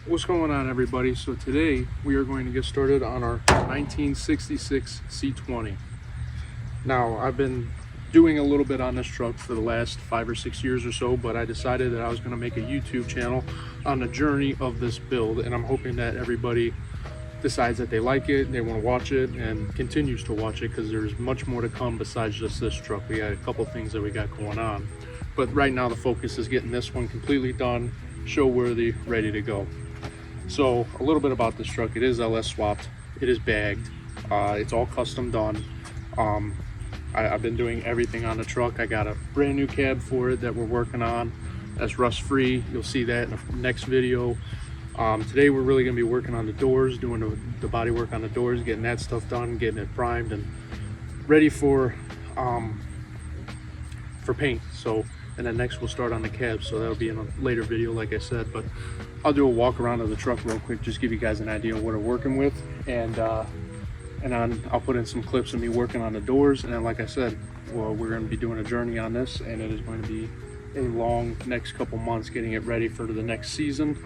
What's going on, everybody? So today we are going to get started on our 1966 C-20. Now, I've been doing a little bit on this truck for the last 5 or 6 years or so, but I decided that I was going to make a YouTube channel on the journey of this build, and I'm hoping that everybody decides that they like it, they want to watch it, and continues to watch it, because there's much more to come besides just this truck. We got a couple things that we got going on, but right now the focus is getting this one completely done, show worthy, ready to go. So a little bit about this truck: it is LS swapped, it is bagged, it's all custom done. I've been doing everything on the truck. I got a brand new cab for it that we're working on that's rust free. You'll see that in the next video. Today we're really going to be working on the doors, doing the body work on the doors, getting that stuff done, getting it primed and ready for paint. So, and then next we'll start on the cab, so that'll be in a later video, like I said. But I'll do a walk around of the truck real quick, just give you guys an idea of what we're working with, and I'll put in some clips of me working on the doors. And then, like I said, well, we're going to be doing a journey on this, and it is going to be a long next couple months getting it ready for the next season.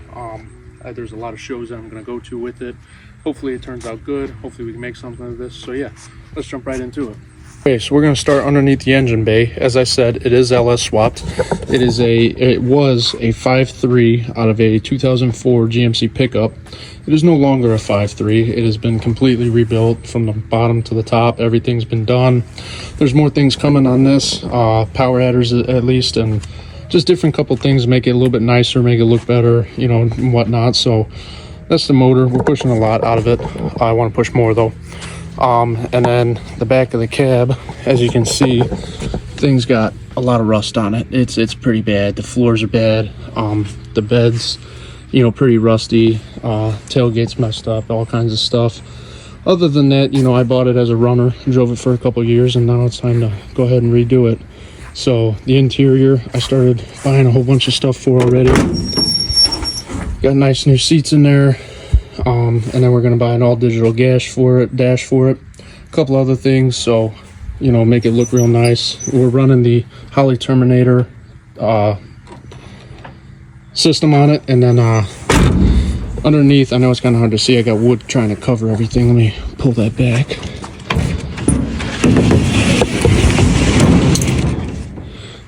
There's a lot of shows that I'm going to go to with it. Hopefully it turns out good. Hopefully we can make something of this. So yeah, let's jump right into it. Okay, so we're going to start underneath the engine bay. As I said, it is LS swapped. It was a 5.3 out of a 2004 GMC pickup. It is no longer a 5.3. It has been completely rebuilt from the bottom to the top. Everything's been done. There's more things coming on this, power adders at least, and just different couple things to make it a little bit nicer, make it look better, you know, and whatnot. So that's the motor. We're pushing a lot out of it. I want to push more though. And then the back of the cab, as you can see, things got a lot of rust on it. It's pretty bad. The floors are bad. The bed's, you know, pretty rusty. Tailgate's messed up, all kinds of stuff. Other than that, you know, I bought it as a runner, drove it for a couple years, and now it's time to go ahead and redo it. So the interior, I started buying a whole bunch of stuff for already. Got nice new seats in there. And then we're going to buy an all digital dash for it, a couple other things, so, you know, make it look real nice. We're running the Holley Terminator system on it. And then underneath, I know it's kind of hard to see, I got wood trying to cover everything. Let me pull that back.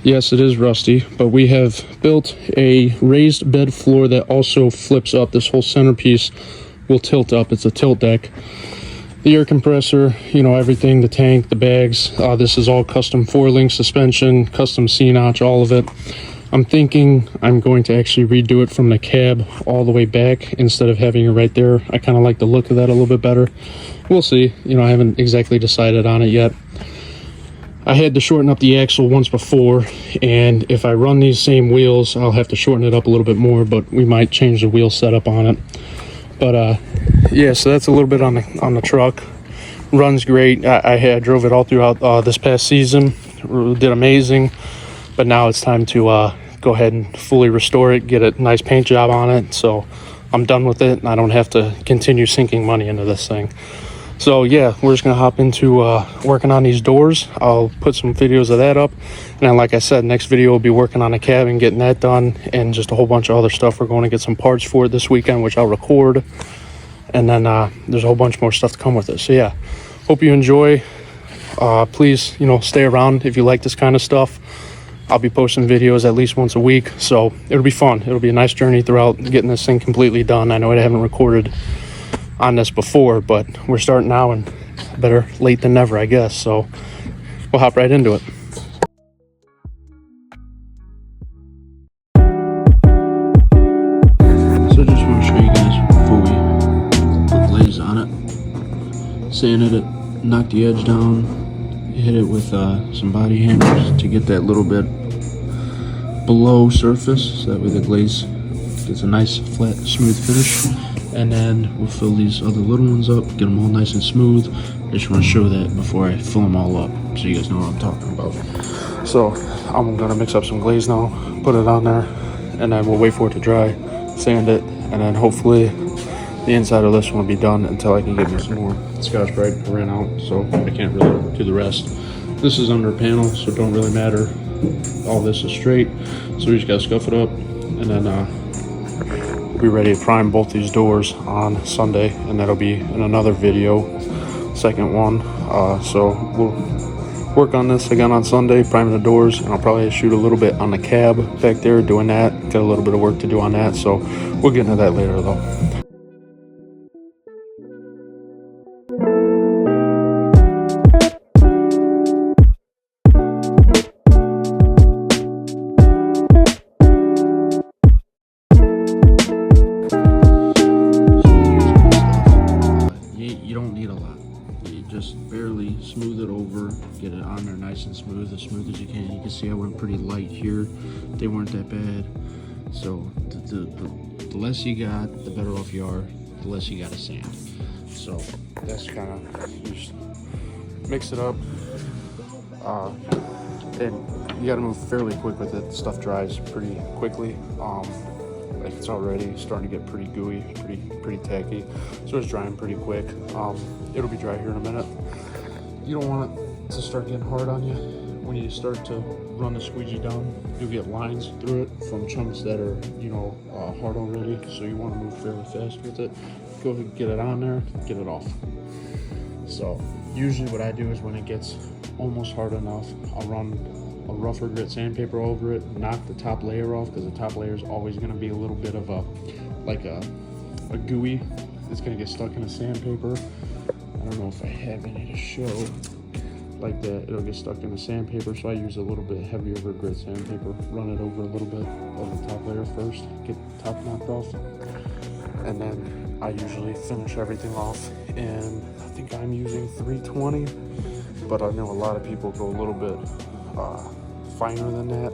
Yes, it is rusty, but we have built a raised bed floor that also flips up. This whole centerpiece will tilt up. It's a tilt deck. The air compressor, you know, everything, the tank, the bags. This is all custom 4-link suspension, custom C-notch, all of it. I'm thinking I'm going to actually redo it from the cab all the way back instead of having it right there. I kind of like the look of that a little bit better. We'll see. You know, I haven't exactly decided on it yet. I had to shorten up the axle once before, and if I run these same wheels, I'll have to shorten it up a little bit more, but we might change the wheel setup on it. But yeah, so that's a little bit on the truck. Runs great. I drove it all throughout this past season. Did amazing. But now it's time to go ahead and fully restore it, get a nice paint job on it. So I'm done with it, and I don't have to continue sinking money into this thing. So yeah, we're just gonna hop into working on these doors. I'll put some videos of that up, and then, like I said, next video will be working on the cab and getting that done, and just a whole bunch of other stuff. We're going to get some parts for it this weekend, which I'll record, and then there's a whole bunch more stuff to come with it. So yeah, hope you enjoy. Please, you know, stay around if you like this kind of stuff. I'll be posting videos at least once a week, so it'll be fun. It'll be a nice journey throughout getting this thing completely done. I know I haven't recorded on this before, but we're starting now, and better late than never, I guess. So we'll hop right into it. So just want to show you guys before we put glaze on it. Sanded it, knocked the edge down, hit it with some body hammers to get that little bit below surface, so that way the glaze gets a nice flat smooth finish. And then we'll fill these other little ones up, get them all nice and smooth. I just want to show that before I fill them all up, so you guys know what I'm talking about. So I'm gonna mix up some glaze now, put it on there, and then we'll wait for it to dry, sand it, and then hopefully the inside of this one will be done until I can get me some more Scotch-Brite. Ran out, so I can't really do the rest. This is under a panel, so it don't really matter. All this is straight, so we just gotta scuff it up, and then be ready to prime both these doors on Sunday, and that'll be in another video, second one. So we'll work on this again on Sunday, priming the doors, and I'll probably shoot a little bit on the cab back there doing that. Got a little bit of work to do on that, so we'll get into that later though. You don't need a lot. You just barely smooth it over, get it on there nice and smooth as you can. You can see I went pretty light here. They weren't that bad. So the less you got, the better off you are, the less you got to sand. So that's kind of, you just mix it up. And you got to move fairly quick with it. The stuff dries pretty quickly. Like it's already starting to get pretty gooey, pretty tacky, so it's drying pretty quick. It'll be dry here in a minute. You don't want it to start getting hard on you. When you start to run the squeegee down, you'll get lines through it from chunks that are, you know, hard already, so you want to move fairly fast with it. Go ahead and get it on there, get it off. So usually what I do is when it gets almost hard enough, I'll run a rougher grit sandpaper over it, knock the top layer off, because the top layer is always going to be a little bit of a gooey. It's going to get stuck in the sandpaper. I don't know if I have any to show like that. It'll get stuck in the sandpaper, so I use a little bit heavier grit sandpaper, run it over a little bit of the top layer first, get the top knocked off, and then I usually finish everything off. And I think I'm using 320, but I know a lot of people go a little bit finer than that.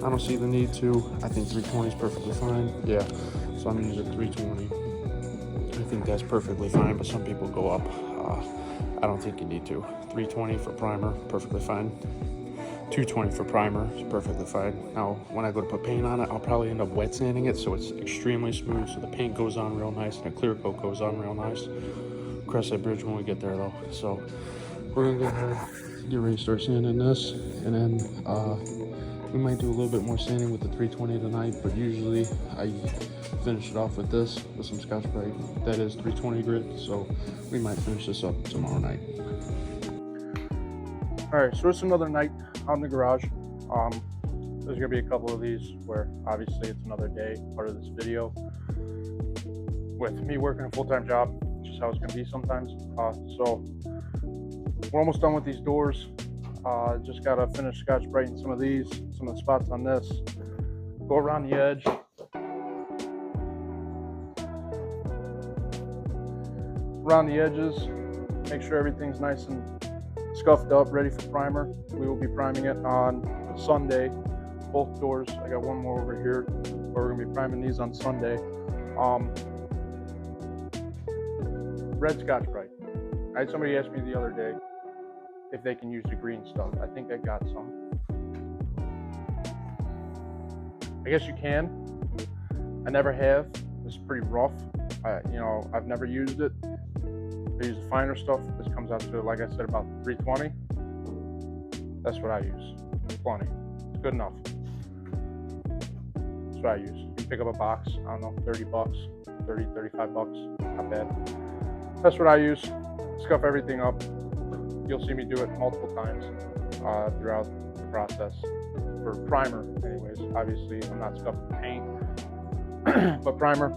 I don't see the need to. I think 320 is perfectly fine. Yeah, so I'm using 320. I think that's perfectly fine, but some people go up. I don't think you need to. 320 for primer, perfectly fine. 220 for primer is perfectly fine. Now, when I go to put paint on it, I'll probably end up wet sanding it so it's extremely smooth, so the paint goes on real nice and the clear coat goes on real nice. Cross that bridge when we get there though. So we're gonna go ahead, get ready to start sanding this, and then we might do a little bit more sanding with the 320 tonight, but usually I finish it off with this, with some Scotch-Brite. That is 320 grit, so we might finish this up tomorrow night. All right, so it's another night out in the garage. There's gonna be a couple of these where obviously it's another day, part of this video. With me working a full-time job, it's just how it's gonna be sometimes. So we're almost done with these doors. Just gotta finish Scotch-Brighting some of these, some of the spots on this. Go around the edge. Around the edges, make sure everything's nice and scuffed up, ready for primer. We will be priming it on Sunday, both doors. I got one more over here, but we're gonna be priming these on Sunday. Red Scotch-Brite. I had somebody ask me the other day if they can use the green stuff. I think I got some. I guess you can. I never have. It's pretty rough. I've never used it. I use the finer stuff. This comes out to, like I said, about 320. That's what I use. Plenty. It's good enough. That's what I use. You can pick up a box, I don't know, 30 bucks, 30, 35 bucks. Not bad. That's what I use. Scuff everything up. You'll see me do it multiple times throughout the process. For primer, anyways. Obviously, I'm not scuffing paint, but primer,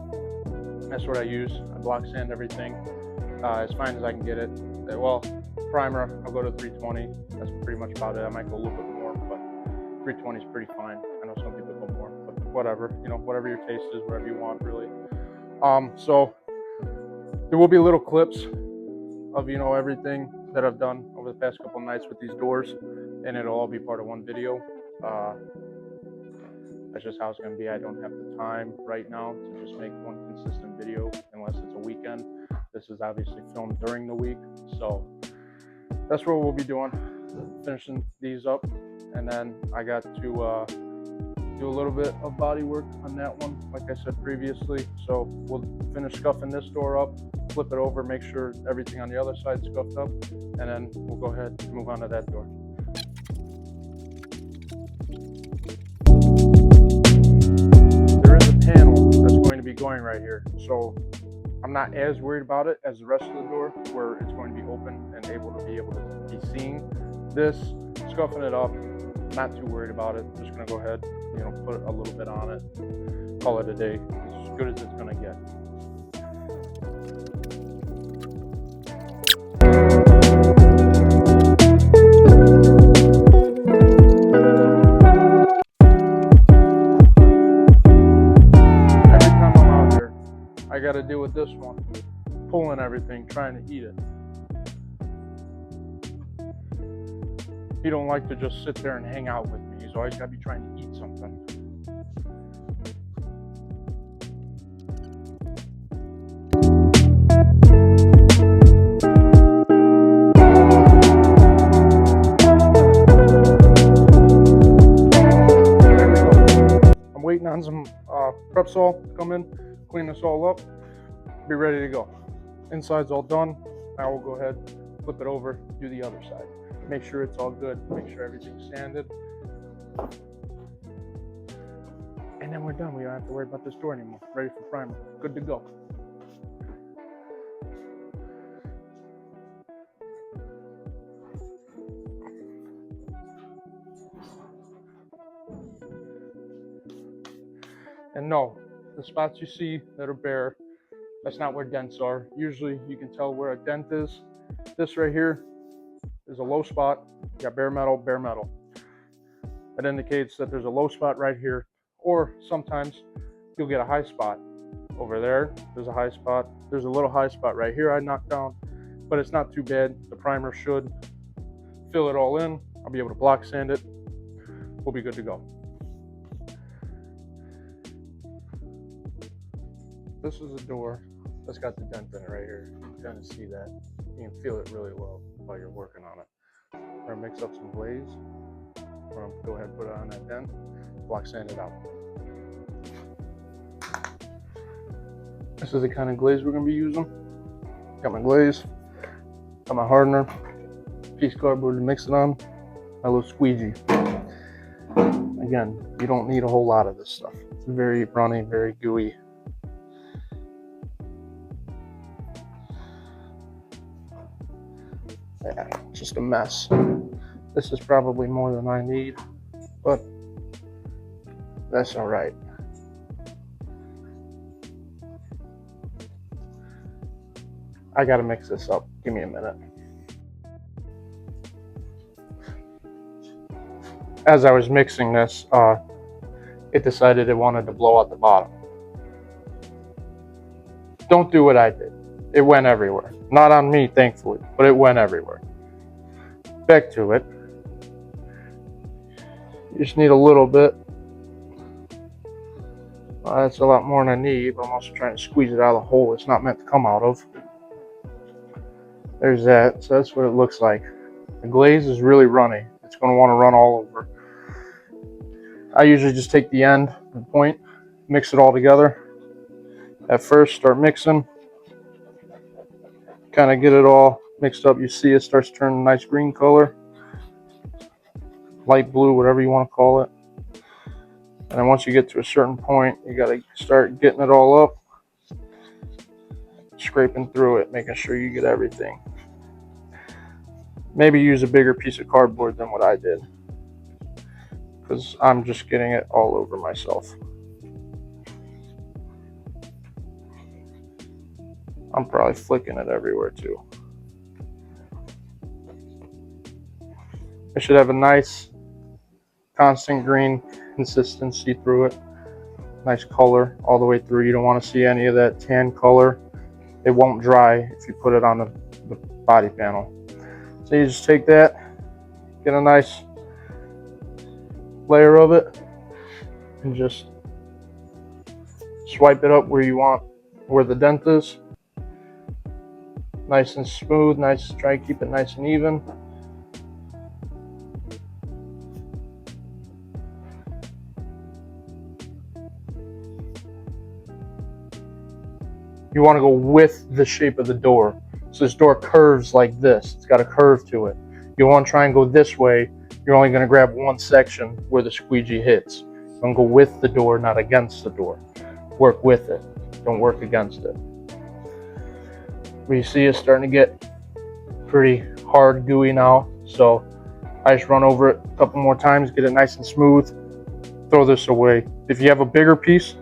that's what I use. I block sand everything as fine as I can get it. Well, primer, I'll go to 320. That's pretty much about it. I might go a little bit more, but 320 is pretty fine. I know some people go more, but whatever. Whatever your taste is, whatever you want, really. So there will be little clips of everything that I've done over the past couple of nights with these doors, and it'll all be part of one video. That's just how it's going to be. I don't have the time right now to just make one consistent video unless it's a weekend. This is obviously filmed during the week, so that's what we'll be doing, finishing these up. And then I got to do a little bit of body work on that one, like I said previously. So we'll finish scuffing this door up, flip it over, make sure everything on the other side is scuffed up, and then we'll go ahead and move on to that door. There is a panel that's going to be going right here. So I'm not as worried about it as the rest of the door, where it's going to be open and able to be seen. This, scuffing it up, not too worried about it. Just gonna go ahead, put a little bit on it, call it a day. It's as good as it's gonna get. Every time I'm out here, I gotta deal with this one, pulling everything, trying to eat it. He don't like to just sit there and hang out with me. He's always got to be trying to eat something. There we go. I'm waiting on some prep sol to come in, clean this all up, be ready to go. Inside's all done. Now we'll go ahead, flip it over, do the other side. Make sure it's all good, make sure everything's sanded. And then we're done. We don't have to worry about this door anymore. Ready for primer. Good to go. And no, the spots you see that are bare, that's not where dents are. Usually you can tell where a dent is. This right here is a low spot. You got bare metal, bare metal. That indicates that there's a low spot right here, or sometimes you'll get a high spot. Over there, there's a high spot. There's a little high spot right here I knocked down, but it's not too bad. The primer should fill it all in. I'll be able to block sand it. We'll be good to go. This is a door that's got the dent in it right here. You can kind of see that. You can feel it really well while you're working on it. We're gonna mix up some glaze. We're gonna go ahead and put it on that dent, block sand it out. This is the kind of glaze we're gonna be using. Got my glaze, got my hardener, piece of cardboard to mix it on, my little squeegee. Again, you don't need a whole lot of this stuff. It's very runny, very gooey. Yeah, just a mess. This is probably more than I need, but that's all right. I gotta mix this up. Give me a minute. As I was mixing this, it decided it wanted to blow out the bottom. Don't do what I did. It went everywhere. Not on me, thankfully, but it went everywhere. Back to it. You just need a little bit. That's a lot more than I need, but I'm also trying to squeeze it out of the hole it's not meant to come out of. There's that. So that's what it looks like. The glaze is really runny. It's going to want to run all over. I usually just take the end, the point, mix it all together. At first, start mixing. Kind of get it all mixed up. You see it starts turning a nice green color. Light blue, whatever you want to call it. And then once you get to a certain point, you got to start getting it all up. Scraping through it, making sure you get everything. Maybe use a bigger piece of cardboard than what I did, because I'm just getting it all over myself. I'm probably flicking it everywhere too. It should have a nice constant green consistency through it. Nice color all the way through. You don't want to see any of that tan color. It won't dry if you put it on the body panel. So you just take that, get a nice layer of it, and just swipe it up where you want, where the dent is. Nice and smooth, nice, try to keep it nice and even. You want to go with the shape of the door. So this door curves like this. It's got a curve to it. You want to try and go this way. You're only going to grab one section where the squeegee hits. You want to go with the door, not against the door. Work with it. don't work against it. But you see it's starting to get pretty hard, gooey now. So I just run over it a couple more times, get it nice and smooth, throw this away. If you have a bigger piece,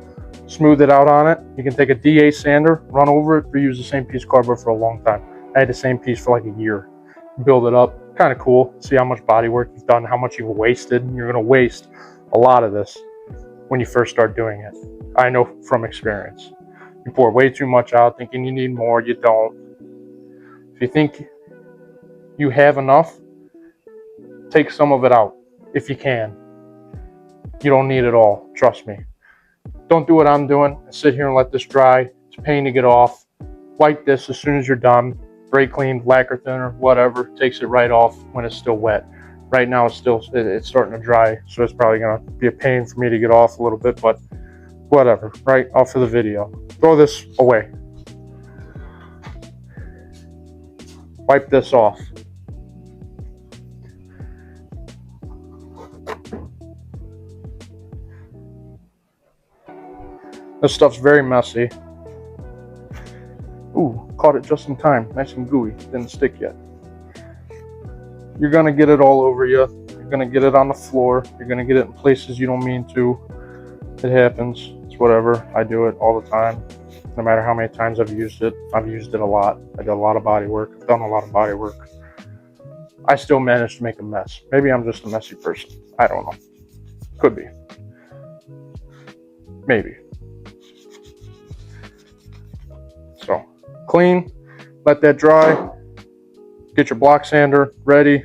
smooth it out on it. You can take a DA sander, run over it, reuse the same piece of cardboard for a long time. I had the same piece for like a year. Build it up, kind of cool. See how much body work you've done, how much you've wasted. You're gonna waste a lot of this when you first start doing it. I know from experience. You pour way too much out thinking you need more, you don't. If you think you have enough, take some of it out if you can. You don't need it all, trust me. Don't do what I'm doing and sit here and let this dry. It's a pain to get off. Wipe this as soon as you're done. Brake clean, lacquer thinner, whatever, takes it right off when it's still wet. Right now it's starting to dry, so it's probably gonna be a pain for me to get off a little bit, but whatever, right? Off for the video. Throw this away. Wipe this off. This stuff's very messy. Ooh, caught it just in time. Nice and gooey. Didn't stick yet. You're gonna get it all over you. You're gonna get it on the floor. You're gonna get it in places you don't mean to. It happens. It's whatever. I do it all the time. No matter how many times I've used it a lot. I do a lot of body work. I've done a lot of body work. I still manage to make a mess. Maybe I'm just a messy person. I don't know. Could be. Maybe. So, clean, let that dry, get your block sander ready,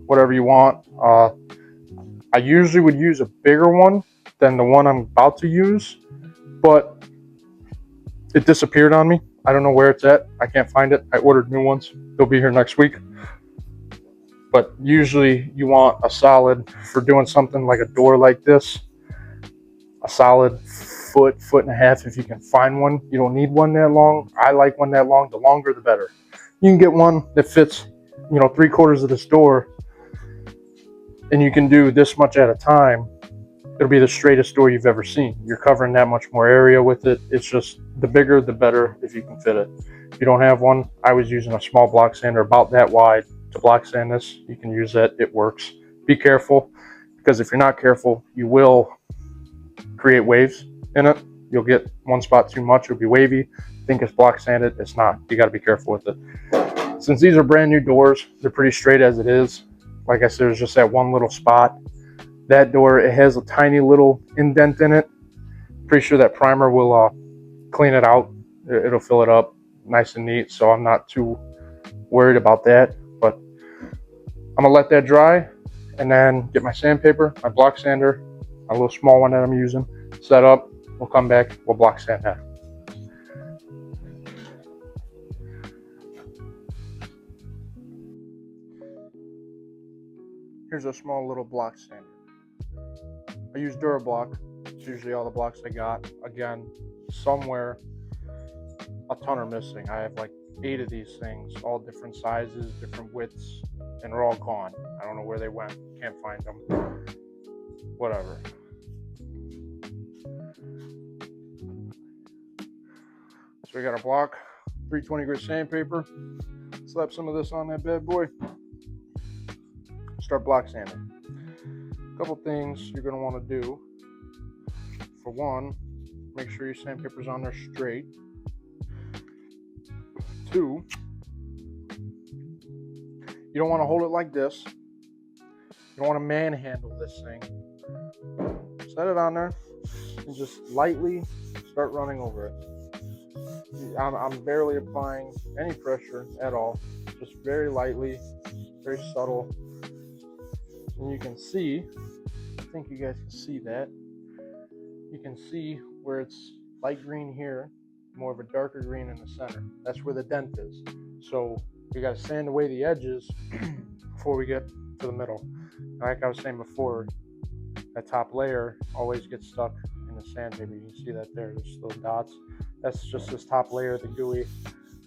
whatever you want. I usually would use a bigger one than the one I'm about to use, but it disappeared on me. I don't know where it's at. I can't find it. I ordered new ones. They'll be here next week. But usually you want a solid, for doing something like a door like this, a solid foot and a half if you can find one. You don't need one that long. I like one that long. The longer the better. You can get one that fits, 3/4 of this door, and you can do this much at a time. It'll be the straightest door you've ever seen. You're covering that much more area with it. It's just the bigger the better if you can fit it. If you don't have one, I was using a small block sander about that wide to block sand this. You can use that. It works. Be careful, because if you're not careful, you will create waves in it. You'll get one spot too much. It'll be wavy. Think it's block sanded. It's not. You got to be careful with it. Since these are brand new doors, they're pretty straight as it is. Like I said, there's just that one little spot. That door, it has a tiny little indent in it. Pretty sure that primer will clean it out. It'll fill it up nice and neat. So I'm not too worried about that. But I'm gonna let that dry and then get my sandpaper, my block sander, a little small one that I'm using, set up. We'll come back, we'll block sand that. Here's a small little block sander. I use DuraBlock. It's usually all the blocks I got. Again, somewhere a ton are missing. I have like 8 of these things, all different sizes, different widths, and they're all gone. I don't know where they went. Can't find them. Whatever. So we got a block, 320 grit sandpaper. Slap some of this on that bad boy. Start block sanding. A couple things you're going to want to do. For one, make sure your sandpaper's on there straight. 2, you don't want to hold it like this. You don't want to manhandle this thing. Set it on there and just lightly start running over it. I'm barely applying any pressure at all. Just very lightly, very subtle. And you can see, I think you guys can see that. You can see where it's light green here, more of a darker green in the center. That's where the dent is. So we got to sand away the edges before we get to the middle. Like I was saying before, that top layer always gets stuck in the sandpaper. You can see that there, there's little dots. That's just this top layer, the gooey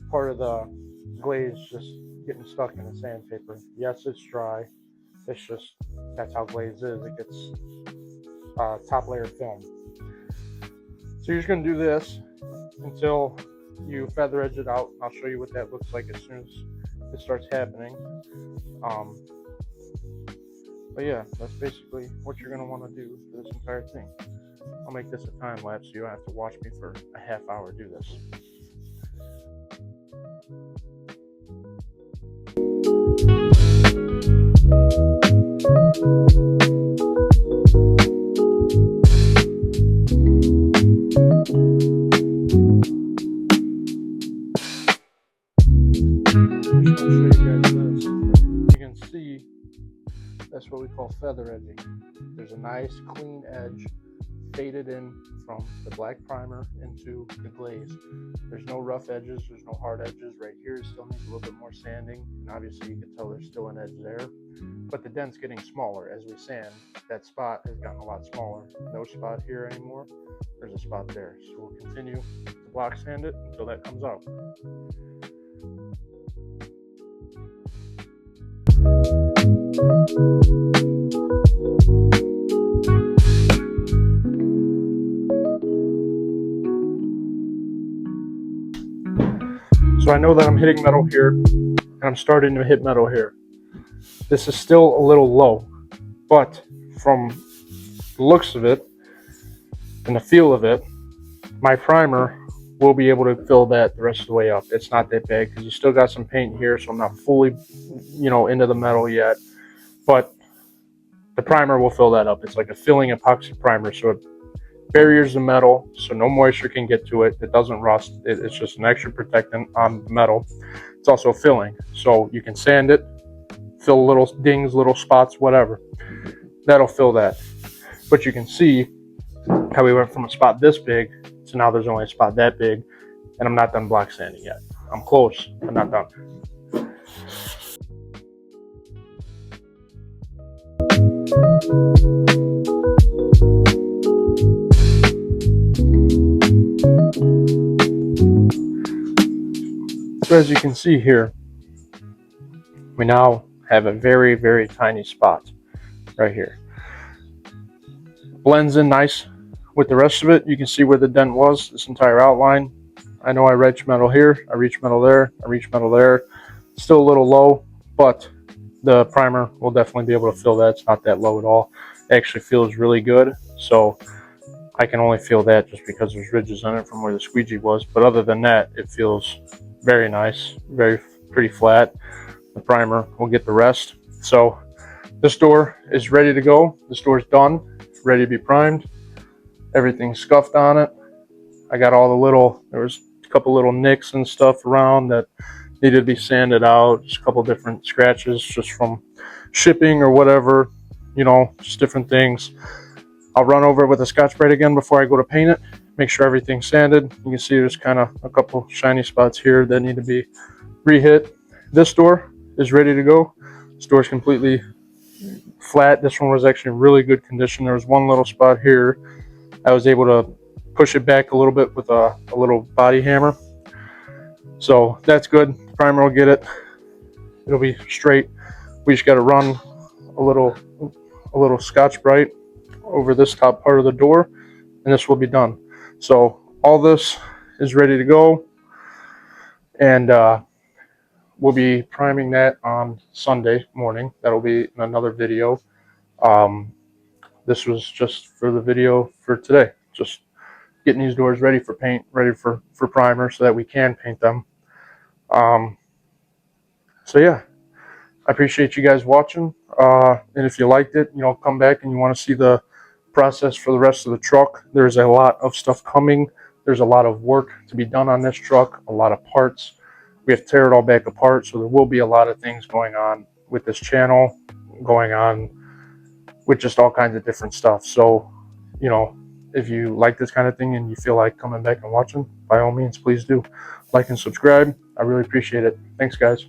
part of the glaze just getting stuck in the sandpaper. Yes, it's dry. It's just, that's how glaze is. It gets top layer film. So you're just going to do this. until you feather edge it out. I'll show you what that looks like as soon as it starts happening. But yeah, that's basically what you're going to want to do for this entire thing. I'll make this a time lapse so you don't have to watch me for a half hour do this. That's what we call feather edging. There's a nice clean edge faded in from the black primer into the glaze. There's no rough edges, there's no hard edges. Right here still needs a little bit more sanding, and obviously you can tell there's still an edge there, but the dent's getting smaller as we sand. That spot has gotten a lot smaller. No spot here anymore, there's a spot there. So we'll continue to block sand it until that comes out. So I know that I'm hitting metal here, and I'm starting to hit metal here. This is still a little low, but from the looks of it and the feel of it, my primer will be able to fill that the rest of the way up. It's not that bad because you still got some paint here, so I'm not fully, into the metal yet, but the primer will fill that up. It's like a filling epoxy primer, so it barriers the metal, so no moisture can get to it. It doesn't rust. It's just an extra protectant on the metal. It's also filling, so you can sand it, fill little dings, little spots, whatever. That'll fill that. But you can see how we went from a spot this big to now there's only a spot that big, and I'm not done block sanding yet. I'm close, but not done. So as you can see here, we now have a very, very tiny spot right here. Blends in nice with the rest of it. You can see where the dent was, this entire outline. I know I reach metal here, I reach metal there, I reach metal there. Still a little low, but the primer will definitely be able to fill that. It's not that low at all. It actually feels really good. So I can only feel that just because there's ridges on it from where the squeegee was. But other than that, it feels very nice, pretty flat. The primer will get the rest. So this door is ready to go. This door's done, ready to be primed. Everything's scuffed on it. I got all the there was a couple little nicks and stuff around that needed to be sanded out. Just a couple different scratches just from shipping or whatever, just different things. I'll run over it with a Scotch-Brite again before I go to paint it. Make sure everything's sanded. You can see there's kind of a couple shiny spots here that need to be re-hit. This door is ready to go. This door is completely flat. This one was actually in really good condition. There was one little spot here. I was able to push it back a little bit with a little body hammer. So that's good. The primer will get it. It'll be straight. We just got to run a little Scotch-Brite over this top part of the door, and this will be done. So all this is ready to go, and we'll be priming that on Sunday morning. That'll be in another video. This was just for the video for today, just getting these doors ready for paint, ready for primer so that we can paint them. So yeah, I appreciate you guys watching, and if you liked it, come back and you want to see the process for the rest of the truck. There's a lot of stuff coming. There's a lot of work to be done on this truck, a lot of parts. We have to tear it all back apart, so there will be a lot of things going on with this channel, going on with just all kinds of different stuff. So, if you like this kind of thing and you feel like coming back and watching, by all means, please do like and subscribe. I really appreciate it. Thanks, guys.